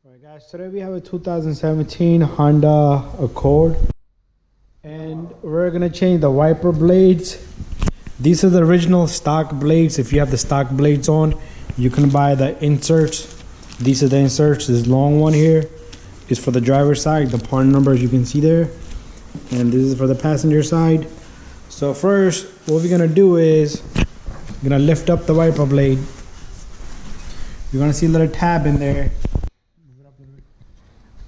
Alright guys, today we have a 2017 Honda Accord and we're gonna change the wiper blades. These are the original stock blades. If you have the stock blades on, you can buy the inserts. These are the inserts. This long one here is for the driver's side, the part numbers you can see there, and this is for the passenger side. So first, what we're gonna do is we're gonna lift up the wiper blade. You're gonna see a little tab in there.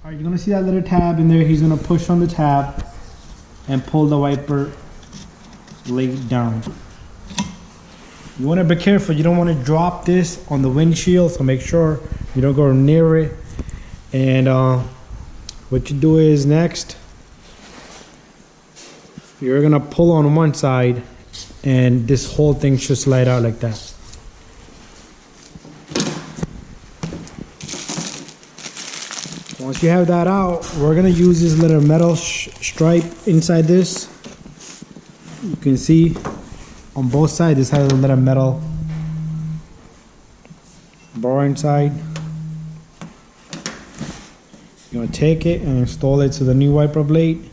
Alright, you're gonna see that little tab in there. He's gonna push on the tab and pull the wiper blade down. You wanna be careful. You don't wanna drop this on the windshield, so make sure you don't go near it. And what you do is next, you're gonna pull on one side and this whole thing should slide out like that. Once you have that out, we're gonna use this little metal stripe inside this. You can see on both sides this has a little metal bar inside. You're gonna take it and install it to the new wiper blade.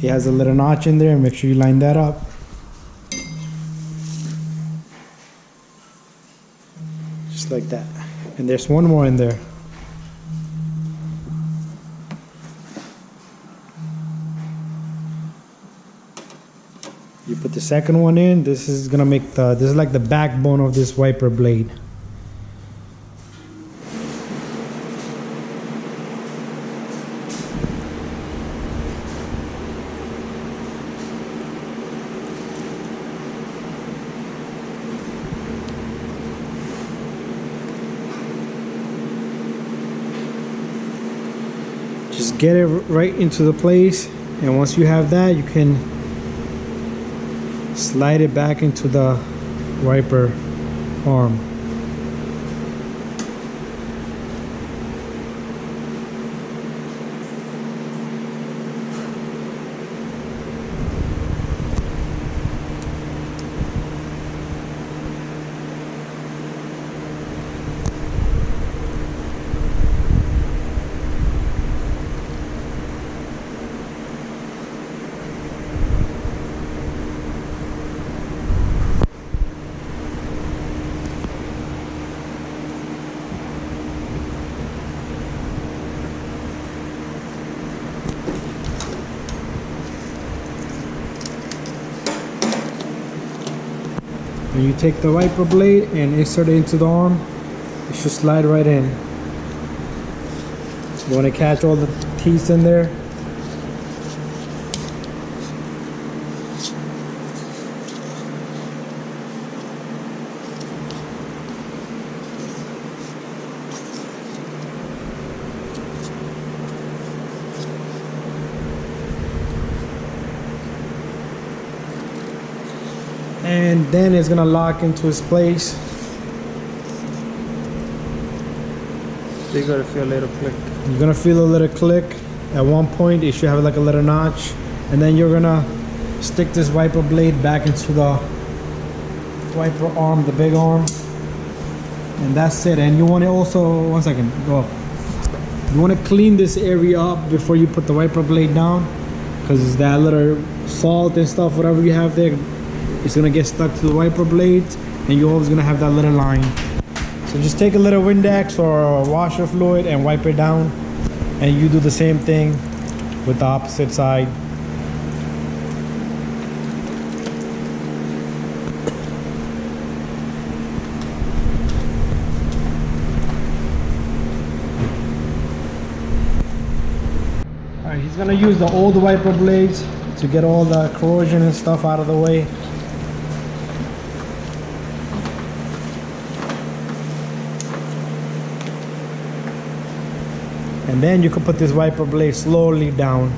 It has a little notch in there. Make sure you line that up. Just like that. And there's one more in there. You put the second one in. This is gonna make this is like the backbone of this wiper blade. Just get it right into the place, and once you have that, you can slide it back into the wiper arm. And you take the wiper blade and insert it into the arm. It should slide right in. You want to catch all the teeth in there. And then it's gonna lock into its place. You're gonna feel a little click. You're gonna feel a little click. At one point, it should have like a little notch. And then you're gonna stick this wiper blade back into the wiper arm, the big arm. And that's it. And you want to also, one second, go up. You want to clean this area up before you put the wiper blade down, because that little salt and stuff, whatever you have there, it's gonna get stuck to the wiper blades, and you're always gonna have that little line. So just take a little Windex or washer fluid and wipe it down, and you do the same thing with the opposite side. Alright, he's gonna use the old wiper blades to get all the corrosion and stuff out of the way. And then you can put this wiper blade slowly down.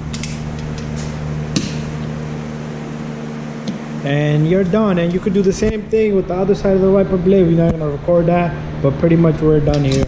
And you're done. And you could do the same thing with the other side of the wiper blade. We're not gonna record that, but pretty much we're done here.